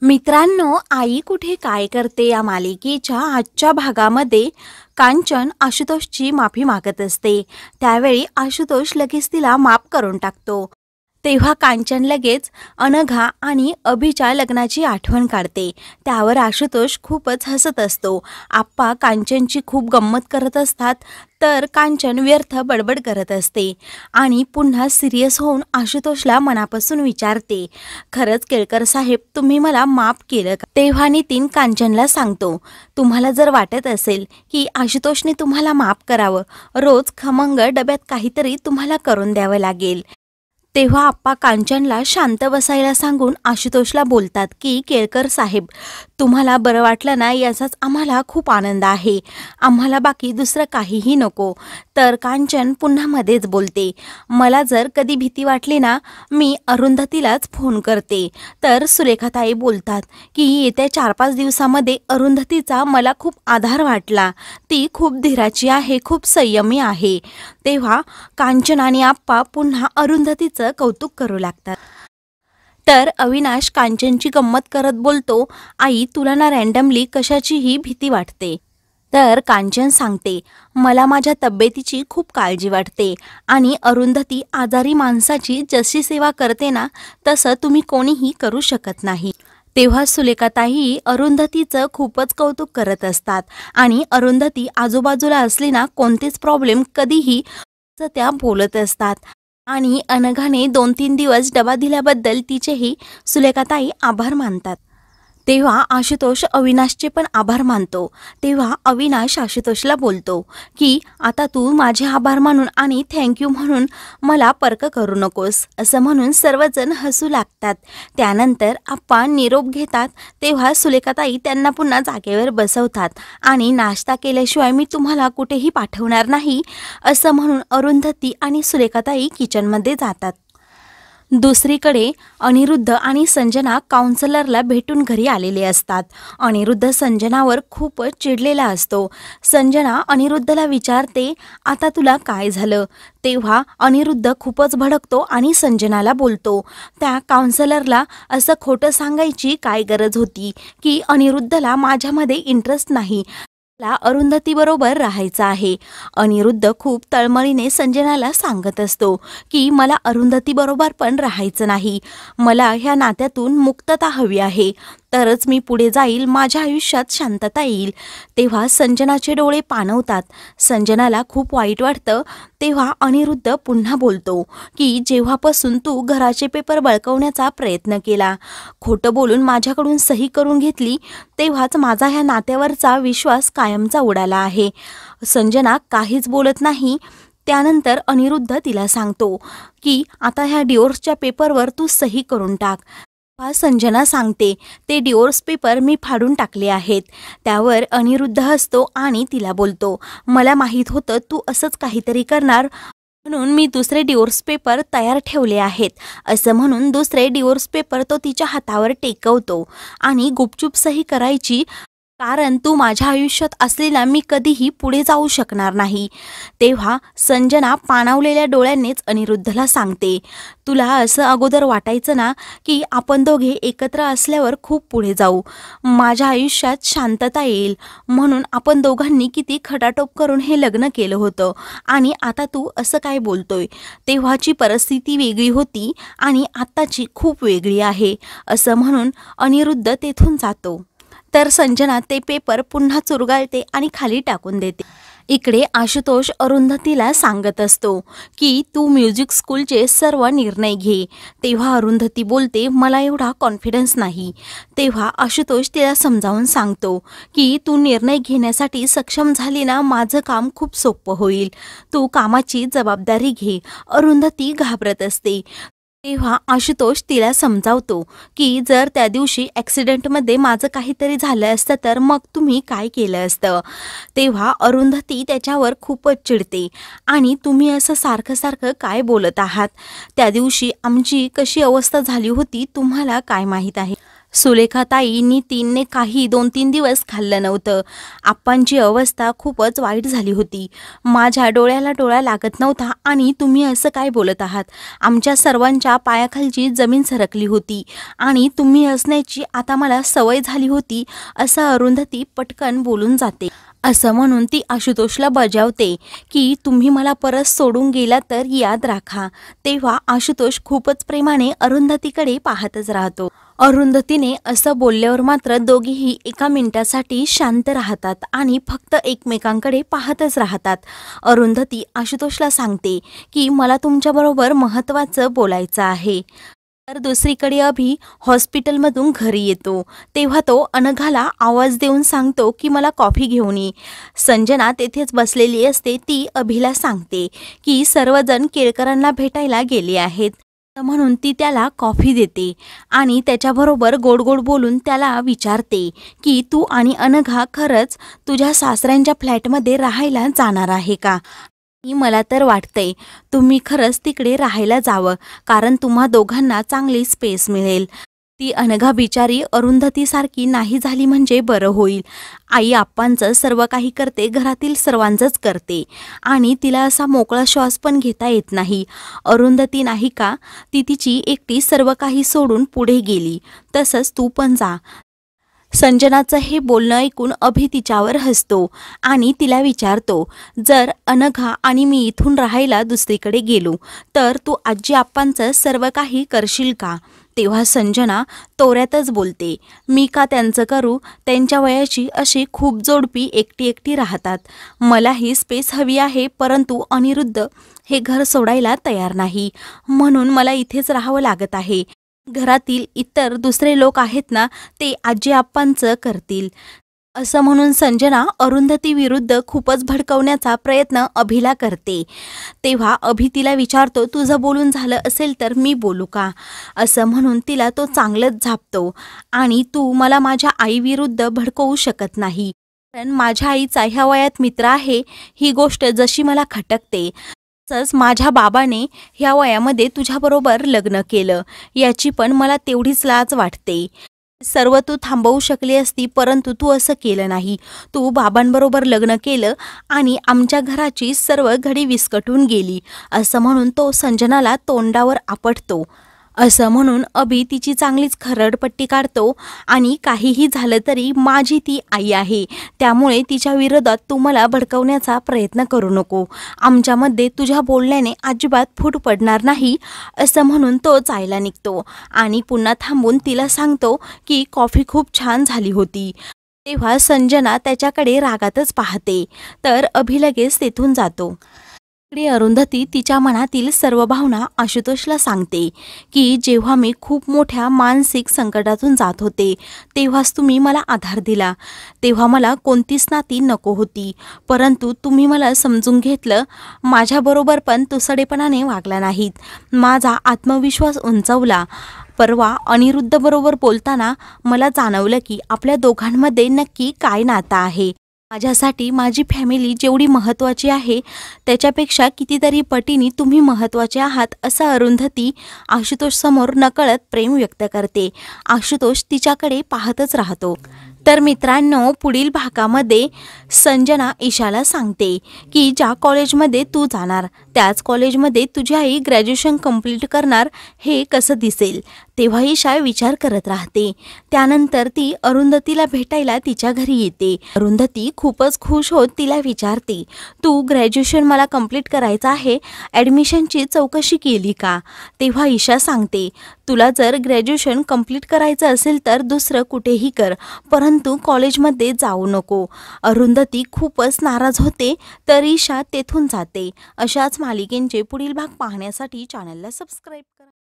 मित्रांनो, आई कुठे काय करते या मालिकेच्या आजच्या भागामध्ये कांचन आशुतोषची माफी मागत असते। त्यावेळी आशुतोष लगेच तिला माफ करून टाकतो। तेव्हा कांचन लगेच अनघा आणि अभिच्या लग्नाची आठवण काढते। त्यावर आशुतोष खूपच हसत असतो। आप्पा कांचनची खूप गंमत करत असतात, तर कांचन व्यर्थ बडबड करत असते आणि पुन्हा सिरियस होऊन आशुतोषला मनापासून विचारते, खरंच केळकर साहेब तुम्ही मला माफ केलं का? तेव्हा नितीन कांचनला सांगतो, तुम्हाला जर वाटत असेल की आशुतोषने तुम्हाला माफ करावं, रोज खमंग डब्यात काहीतरी तुम्हाला करून द्यावं लागेल। तेव्हा आप्पा कांचनला शांत बसायला सांगून आशुतोषला बोलतात की केळकर साहेब तुम्हाला बरं वाटलं ना, याचाच आम्हाला खूप आनंद आहे। आम्हाला बाकी दुसरं काहीही नको। तर कांचन पुन्हा मध्येच बोलते, मला जर कधी भीती वाटली ना, मी अरुंधतीलाच फोन करते। तर सुरेखाताई बोलतात की येत्या 4-5 दिवसामध्ये अरुंधतीचा मला खूप आधार वाटला। ती खूप धीराची आहे, खूप संयमी आहे। तेव्हा कांचन आणि आप्पा पुन्हा अरुंधतीचं कौतुक करू लागतात। तर अविनाश कांचनची गंमत करत बोलतो, आई तुला ना रँडमली कशाचीही भीती वाटते। तर कांचन सांगते, मला माझ्या तब्येतीची खूप काळजी वाटते आणि अरुंधती आजारी माणसाची जशी सेवा करते ना, तसं तुम्ही कोणीही करू शकत नाही। तेव्हा सुलेखाताई अरुंधतीचं खूपच कौतुक करत असतात आणि अरुंधती आजूबाजूला असली ना, कोणतेच प्रॉब्लेम कधीही त्या बोलत असतात आणि अनघाने 2-3 दिवस डबा दिल्याबद्दल तिचेही सुलेखाताई आभार मानतात। तेव्हा आशुतोष अविनाशचे पण आभार मानतो। तेव्हा अविनाश आशुतोषला बोलतो की आता तू माझे आभार मानून आणि थँक्यू म्हणून मला पर्क करू नकोस, असं म्हणून सर्वजण हसू लागतात। त्यानंतर आप्पा निरोप घेतात। तेव्हा सुलेखाताई त्यांना पुन्हा जागेवर बसवतात आणि नाश्ता केल्याशिवाय मी तुम्हाला कुठेही पाठवणार नाही, असं म्हणून अरुंधती आणि सुलेखाताई किचनमध्ये जातात। दुसरीकडे अनिरुद्ध आणि संजना काउन्सिलरला भेटून घरी आलेले असतात। अनिरुद्ध संजनावर खूपच चिडलेला असतो। संजना अनिरुद्धला विचारते, आता तुला काय झालं? तेव्हा अनिरुद्ध खूपच भडकतो आणि संजनाला बोलतो, त्या काउन्सिलरला असं खोटं सांगायची काय गरज होती की अनिरुद्धला माझ्यामध्ये इंटरेस्ट नाही, मला अरुंधतीबरोबर राहायचं आहे। अनिरुद्ध खूप तळमळीने संजनाला सांगत असतो की मला अरुंधतीबरोबर पण राहायचं नाही, मला ह्या नात्यातून मुक्तता हवी आहे, तरच मी पुढे जाईल, माझ्या आयुष्यात शांतता येईल। तेव्हा संजनाचे डोळे पाणवतात। संजनाला खूप वाईट वाटतं। तेव्हा अनिरुद्ध पुन्हा बोलतो की जेव्हापासून तू घराचे पेपर बळकवण्याचा प्रयत्न केला, खोटं बोलून माझ्याकडून सही करून घेतली, तेव्हाच माझा ह्या नात्यावरचा विश्वास कायमचा उडाला आहे। संजना काहीच बोलत नाही। त्यानंतर अनिरुद्ध तिला सांगतो की आता ह्या डिवोर्सच्या पेपरवर तू सही करून टाक। संजना सांगते, ते डिवोर्स पेपर मी फाडून टाकले आहेत। त्यावर अनिरुद्ध हसतो आणि तिला बोलतो, मला माहीत होतं तू असंच काहीतरी करणार, म्हणून मी दुसरे डिवोर्स पेपर तयार ठेवले आहेत, असं म्हणून दुसरे डिवोर्स पेपर तो तिच्या हातावर टेकवतो आणि गुपचूप सही करायची, कारण तू माझ्या आयुष्यात असलेला मी कधीही पुढे जाऊ शकणार नाही। तेव्हा संजना पाणावलेल्या डोळ्यांनीच अनिरुद्धला सांगते, तुला असं अगोदर वाटायचं ना की आपण दोघे एकत्र असल्यावर खूप पुढे जाऊ, माझ्या आयुष्यात शांतता येईल, म्हणून आपण दोघांनी किती खटाटोप करून हे लग्न केलं होतं आणि आता तू असं काय बोलतोय? तेव्हाची परिस्थिती वेगळी होती आणि आत्ताची खूप वेगळी आहे, असं म्हणून अनिरुद्ध तेथून जातो। तर संजना ते पेपर पुन्हा चुरगाळते आणि खाली टाकून देते। इकडे आशुतोष अरुंधतीला सांगत असतो की तू म्युझिक स्कूलचे सर्व निर्णय घे। तेव्हा अरुंधती बोलते, मला एवढा कॉन्फिडन्स नाही। तेव्हा आशुतोष तिला समजावून सांगतो की तू निर्णय घेण्यासाठी सक्षम झाली ना, माझं काम खूप सोपं होईल, तू कामाची जबाबदारी घे। अरुंधती घाबरत असते। तेव्हा आशुतोष तिला समजावतो की जर त्या दिवशी ॲक्सिडेंटमध्ये माझं काहीतरी झालं असतं तर मग तुम्ही काय केलं असतं? तेव्हा अरुंधती त्याच्यावर खूपच चिडते आणि तुम्ही असं सारखं सारखं काय बोलत आहात? त्या दिवशी आमची कशी अवस्था झाली होती तुम्हाला काय माहीत आहे? सुलेखाताई तीनने काही 2-3 दिवस खाल्लं नव्हतं. आप्पांची अवस्था खूपच वाईट झाली होती. माझ्या डोळ्याला डोळा लागत नव्हता आणि तुम्ही असं काय बोलत आहात? आमच्या सर्वांच्या पायाखालची जमीन सरकली होती आणि तुम्ही असण्याची आता मला सवय झाली होती, असं अरुंधती पटकन बोलून जाते. असं म्हणून ती आशुतोषला बजावते की तुम्ही मला परत सोडून गेला तर याद राखा. तेव्हा आशुतोष खूपच प्रेमाने अरुंधतीकडे पाहतच राहतो. अरुंधतीने असं बोलल्यावर मात्र दोघीही एका मिनिटासाठी शांत राहतात आणि फक्त एकमेकांकडे पाहतच राहतात. अरुंधती आशुतोषला सांगते की मला तुमच्याबरोबर महत्त्वाचं बोलायचं आहे. तर दुसरीकडे अभि हॉस्पिटलमधून घरी येतो. तेव्हा तो अनघाला आवाज देऊन सांगतो की मला कॉफी घेऊन ये. संजना तेथेच बसलेली असते. ती अभिला सांगते की सर्वजण केळकरांना भेटायला गेले आहेत, म्हणून ती त्याला कॉफी देते आणि त्याच्याबरोबर गोड गोड बोलून त्याला विचारते की तू आणि अनघा खरंच तुझ्या सासऱ्यांच्या फ्लॅटमध्ये राहायला जाणार आहे का? मला तर वाटतंय तुम्ही खरंच तिकडे राहायला जावं, कारण तुम्हा दोघांना चांगली स्पेस मिळेल. ती अनघा बिचारी अरुंधतीसारखी नाही झाली म्हणजे बरं होईल. आई आप्पांचं सर्व काही करते, घरातील सर्वांचंच करते आणि तिला असा मोकळा श्वास पण घेता येत नाही. अरुंधती नाही का, ती तिची एकटी सर्व काही सोडून पुढे गेली. तसंच तू पण जा. संजनाचं हे बोलणं ऐकून अभि तिच्यावर हसतो आणि तिला विचारतो, जर अनघा आणि मी इथून राहायला दुसरीकडे गेलो तर तू आजी आप्पांचं सर्व काही करशील का? तेव्हा संजना तोऱ्यातच बोलते, मी का त्यांचं करू? त्यांच्या वयाची अशी खूप जोडपी एकटी एकटी राहतात. मलाही स्पेस हवी आहे, परंतु अनिरुद्ध हे घर सोडायला तयार नाही, म्हणून मला इथेच राहावं लागत आहे. घरातील इतर दुसरे लोक आहेत ना, ते आजी आप्पांचं करतील. असं म्हणून संजना अरुंधती विरुद्ध खूपच भडकवण्याचा प्रयत्न अभिला करते. तेव्हा अभि तिला विचारतो, तुझं बोलून झालं असेल तर मी बोलू का? असं म्हणून तिला तो चांगलंच झापतो आणि तू मला माझ्या आईविरुद्ध भडकवू शकत नाही, कारण माझ्या आईचा ह्या वयात मित्र आहे. ही गोष्ट जशी मला खटकते, तसंच माझ्या बाबाने ह्या वयामध्ये तुझ्याबरोबर लग्न केलं, याची पण मला तेवढीच लाज वाटते. सर्व तू थांबवू शकली असती, परंतु तू असं केलं नाही. तू बाबांबरोबर लग्न केलं आणि आमच्या घराची सर्व घडी विस्कटून गेली. असं म्हणून तो संजनाला तोंडावर आपटतो. असं म्हणून अभि तिची चांगलीच खरडपट्टी काढतो आणि काहीही झालं तरी माझी ती आई आहे, त्यामुळे तिच्या विरोधात तू मला भडकवण्याचा प्रयत्न करू नको. आमच्यामध्ये तुझ्या बोलण्याने अजिबात फूट पडणार नाही. असं म्हणून तो जायला निघतो आणि पुन्हा थांबून तिला सांगतो की कॉफी खूप छान झाली होती. तेव्हा संजना त्याच्याकडे रागातच पाहते, तर अभि लगेच तेथून जातो. अरुंधती तिच्या मनातील सर्व भावना आशुतोषला सांगते की जेव्हा मी खूप मोठ्या मानसिक संकटातून जात होते, तेव्हाच तुम्ही मला आधार दिला. तेव्हा मला कोणतीच नाती नको होती, परंतु तुम्ही मला समजून घेतलं. माझ्याबरोबर पण तुसडेपणाने वागला नाहीत. माझा आत्मविश्वास उंचावला. परवा अनिरुद्धबरोबर बोलताना मला जाणवलं की आपल्या दोघांमध्ये नक्की काय नातं आहे. माझ्यासाठी माझी फॅमिली जेवढी महत्त्वाची आहे, त्याच्यापेक्षा कितीतरी पटीने तुम्ही महत्त्वाचे आहात, असं अरुंधती आशुतोषसमोर नकळत प्रेम व्यक्त करते. आशुतोष तिच्याकडे पाहतच राहतो. तर मित्रांनो, पुढील भागामध्ये संजना ईशाला सांगते की ज्या कॉलेजमध्ये तू जाणार त्याच कॉलेजमध्ये तुझी आई ग्रॅज्युएशन कंप्लीट करणार, हे कसं दिसेल? तेव्हा ईशा विचार करत राहते. त्यानंतर ती अरुंधतीला भेटायला तिच्या घरी येते. अरुंधती खूपच खुश होत तिला विचारते, तू ग्रॅज्युएशन मला कंप्लीट करायचं आहे, ॲडमिशनची चौकशी केली का? तेव्हा ईशा सांगते, तुला जर ग्रॅज्युएशन कंप्लीट करायचं असेल तर दुसरं कुठेही कर, परंतु कॉलेजमध्ये जाऊ नको. अरुंधती खूपच नाराज होते, तर ईशा तेथून जाते. अशाच मालिकेंचे पुढील भाग पाहण्यासाठी चॅनलला सबस्क्राईब करा.